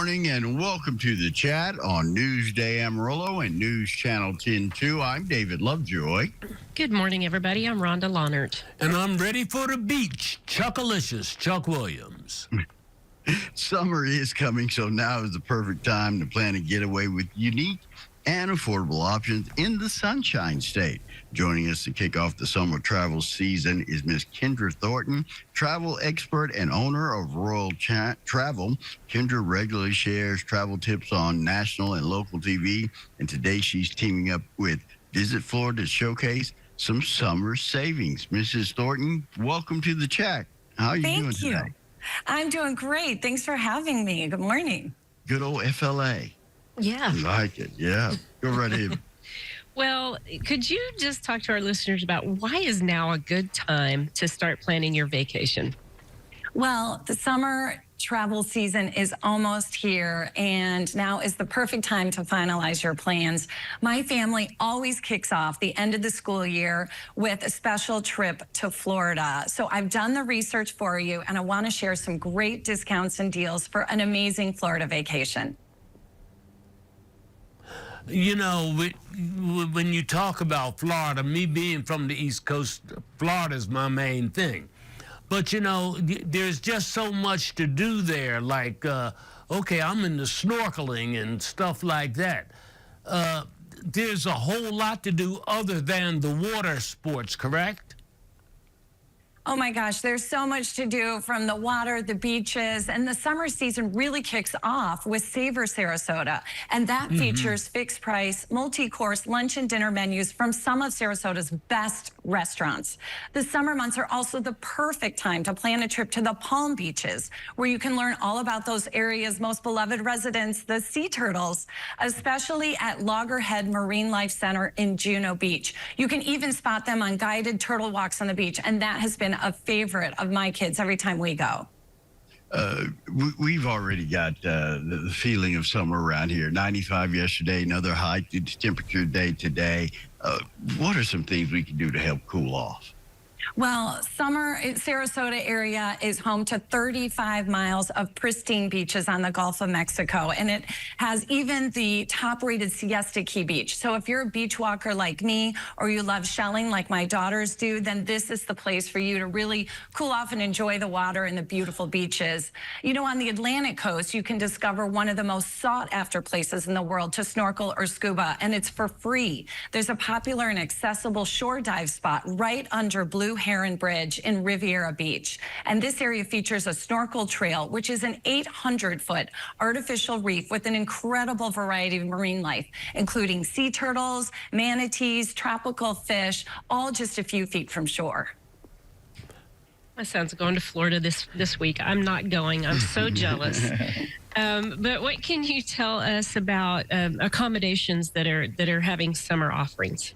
morning and welcome to the chat on Newsday Amarillo and News Channel 10-2. I'm David Lovejoy. Good morning, everybody. I'm Rhonda Lawnert. And I'm ready for the beach. Chuckalicious, Chuck Williams. Summer is coming, so now is the perfect time to plan a getaway with unique and affordable options in the Sunshine State. Joining us to kick off the summer travel season is Miss Kendra Thornton, travel expert and owner of Royal Travel. Kendra regularly shares travel tips on national and local TV, and today she's teaming up with Visit Florida to showcase some summer savings. Mrs. Thornton, welcome to the chat. How are you doing today? Thank you. I'm doing great. Thanks for having me. Good morning. Good old FLA. Yeah. I like it. Yeah. Go right ahead. Well, could you just talk to our listeners about why is now a good time to start planning your vacation? Well, the summer travel season is almost here, and now is the perfect time to finalize your plans. My family always kicks off the end of the school year with a special trip to Florida. So I've done the research for you, and I want to share some great discounts and deals for an amazing Florida vacation. You know, when you talk about Florida, me being from the East Coast, Florida's my main thing. But, you know, there's just so much to do there. Like, okay, I'm into snorkeling and stuff like that. There's a whole lot to do other than the water sports, correct? Oh my gosh, there's so much to do, from the water, the beaches, and the summer season really kicks off with Savor Sarasota. And that features fixed price, multi-course lunch and dinner menus from some of Sarasota's best restaurants. The summer months are also the perfect time to plan a trip to the Palm Beaches, where you can learn all about those areas' most beloved residents, the sea turtles, especially at Loggerhead Marine Life Center in Juno Beach. You can even spot them on guided turtle walks on the beach, and that has been a favorite of my kids every time we go. We've already got the feeling of summer around here. 95 yesterday, another high temperature day today. What are some things we can do to help cool off? Well, Sarasota area is home to 35 miles of pristine beaches on the Gulf of Mexico, and it has even the top-rated Siesta Key Beach. So if you're a beach walker like me, or you love shelling like my daughters do, then this is the place for you to really cool off and enjoy the water and the beautiful beaches. You know, on the Atlantic coast, you can discover one of the most sought-after places in the world to snorkel or scuba, and it's for free. There's a popular and accessible shore dive spot right under Blue Heron Bridge in Riviera Beach. And this area features a snorkel trail, which is an 800-foot artificial reef with an incredible variety of marine life, including sea turtles, manatees, tropical fish, all just a few feet from shore. My son's going to Florida this week. I'm not going. I'm so jealous. But what can you tell us about accommodations that are having summer offerings?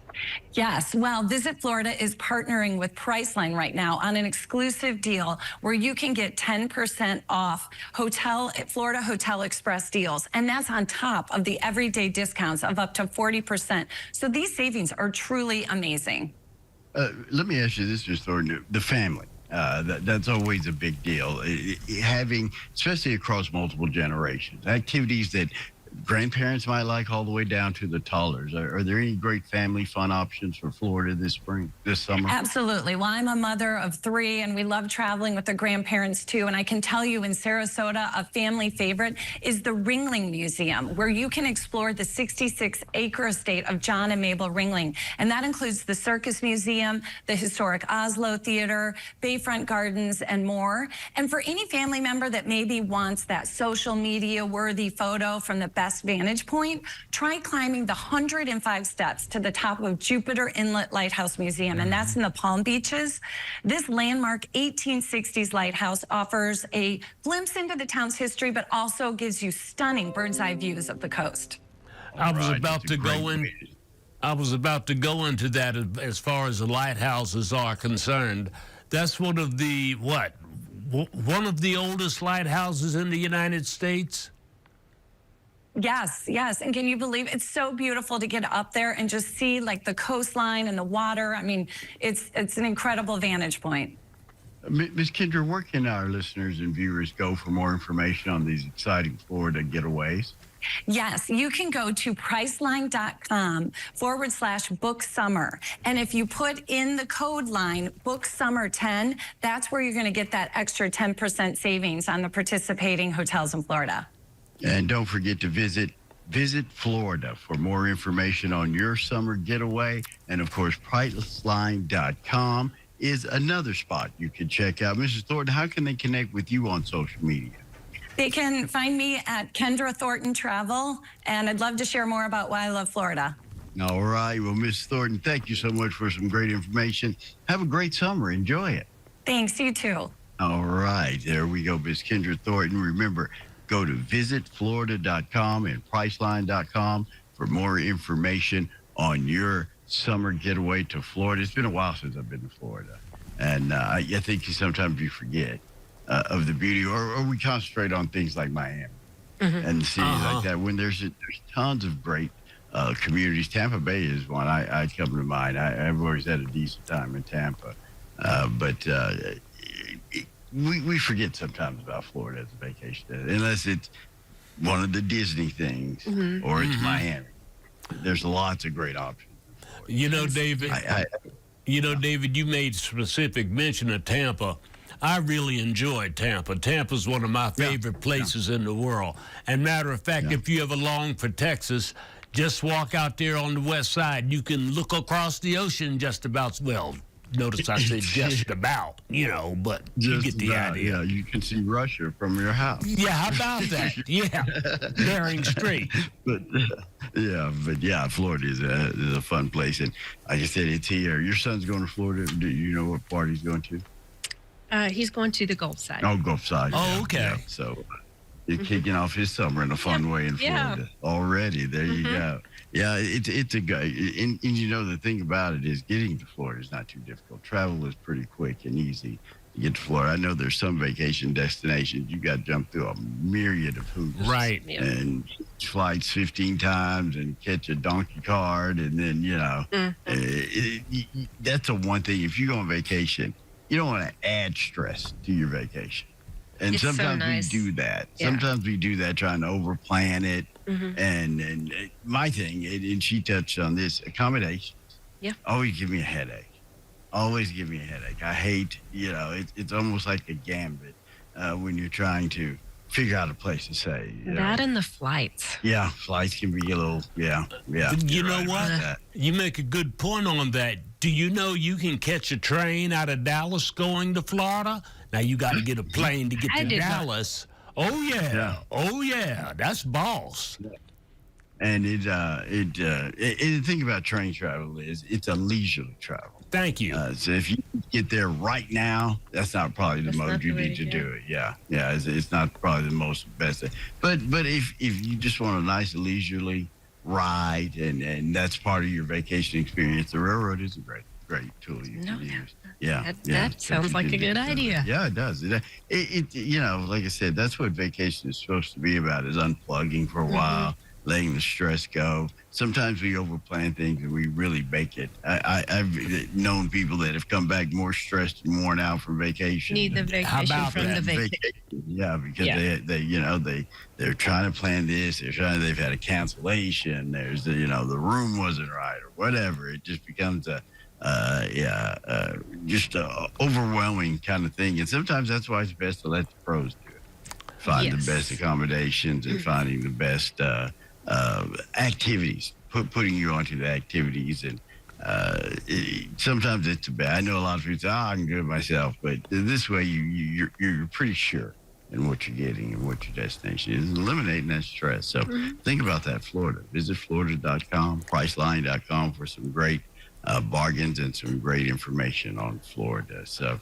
Yes, well, Visit Florida is partnering with Priceline right now on an exclusive deal where you can get 10% off Florida Hotel Express deals. And that's on top of the everyday discounts of up to 40%. So these savings are truly amazing. Let me ask you this, Mr. Thornton, the family. That's always a big deal. Having, especially across multiple generations, activities that grandparents might like all the way down to the toddlers. Are there any great family fun options for Florida this summer? Absolutely. Well, I'm a mother of 3, and we love traveling with the grandparents too. And I can tell you, in Sarasota, a family favorite is the Ringling Museum, where you can explore the 66-acre estate of John and Mabel Ringling. And that includes the Circus Museum, the historic Oslo Theater, Bayfront Gardens, and more. And for any family member that maybe wants that social media worthy photo from the best vantage point, try climbing the 105 steps to the top of Jupiter Inlet Lighthouse Museum, and that's in the Palm Beaches. This landmark 1860s lighthouse offers a glimpse into the town's history, but also gives you stunning bird's eye views of the coast. I was about to go into that as far as the lighthouses are concerned. That's one of the oldest lighthouses in the United States. Yes, yes. And can you believe it's so beautiful to get up there and just see like the coastline and the water? I mean, it's an incredible vantage point. Ms. Kendra, where can our listeners and viewers go for more information on these exciting Florida getaways? Yes, you can go to priceline.com/book summer. And if you put in the code line book summer 10, that's where you're going to get that extra 10% savings on the participating hotels in Florida. And don't forget to visit Florida for more information on your summer getaway. And of course, priceline.com is another spot you can check out. Mrs. Thornton, how can they connect with you on social media? They can find me at Kendra Thornton Travel, and I'd love to share more about why I love Florida. All right. Well, Mrs. Thornton, thank you so much for some great information. Have a great summer. Enjoy it. Thanks, you too. All right. There we go, Ms. Kendra Thornton. Remember, go to visitflorida.com and priceline.com for more information on your summer getaway to Florida. It's been a while since I've been to Florida. And I think sometimes you forget of the beauty, or we concentrate on things like Miami and cities like that, when there's tons of great communities. Tampa Bay is one I come to mind. I've always had a decent time in Tampa. But we forget sometimes about Florida as a vacation, unless it's one of the Disney things or it's Miami. There's lots of great options. You know, David, David, you made specific mention of Tampa. I really enjoyed Tampa. Tampa's one of my favorite places in the world. And matter of fact, if you ever long for Texas, just walk out there on the west side. You can look across the ocean just about. Well, notice I said just about, but you get the idea. Yeah, you can see Russia from your house. Yeah, how about that? Yeah, Bering Strait. But Florida is a fun place. And like I said, it's here. Your son's going to Florida. Do you know what part he's going to? He's going to the Gulf side. Oh, Gulf side. Oh, okay. Yeah. So he's kicking off his summer in a fun way in Florida already. There you go. Yeah, it's a good. And the thing about it is getting to Florida is not too difficult. Travel is pretty quick and easy to get to Florida. I know there's some vacation destinations you got to jump through a myriad of hoops. Right. And flights 15 times and catch a donkey card. And then, that's the one thing. If you go on vacation, you don't want to add stress to your vacation. And it's sometimes so nice. we do that. Yeah. Sometimes we do that trying to overplan it. And my thing, and she touched on this, accommodations. Yeah. Always give me a headache. Always give me a headache. I hate, it's almost like a gambit when you're trying to figure out a place to stay. That and the flights. Yeah, flights can be a little, yeah. You know what? You make a good point on that. Do you know you can catch a train out of Dallas going to Florida? Now you got to get a plane to get to Dallas. Oh yeah. Oh yeah, that's boss. And the thing about train travel is it's a leisurely travel. Thank you. So if you get there right now, that's not probably the mode you need to do it. Yeah, it's not probably the most best thing. But if you just want a nice leisurely ride and that's part of your vacation experience, the railroad is a great tool you can use. That sounds like a good idea. Yeah, it does. Like I said, that's what vacation is supposed to be about, is unplugging for a while, letting the stress go. Sometimes we overplan things and we really bake it. I've known people that have come back more stressed and worn out from vacation. Need the vacation from the vacation. Yeah, because they're trying to plan this. They've had a cancellation. There's the room wasn't right or whatever. It just becomes just a overwhelming kind of thing. And sometimes that's why it's best to let the pros do it. Find the best accommodations and finding the best activities, putting you onto the activities. And sometimes it's bad. I know a lot of people say, I can do it myself. But this way you're pretty sure in what you're getting and what your destination is, and eliminating that stress. So think about that, Florida. Visit Florida.com, Priceline.com for some great bargains and some great information on Florida. So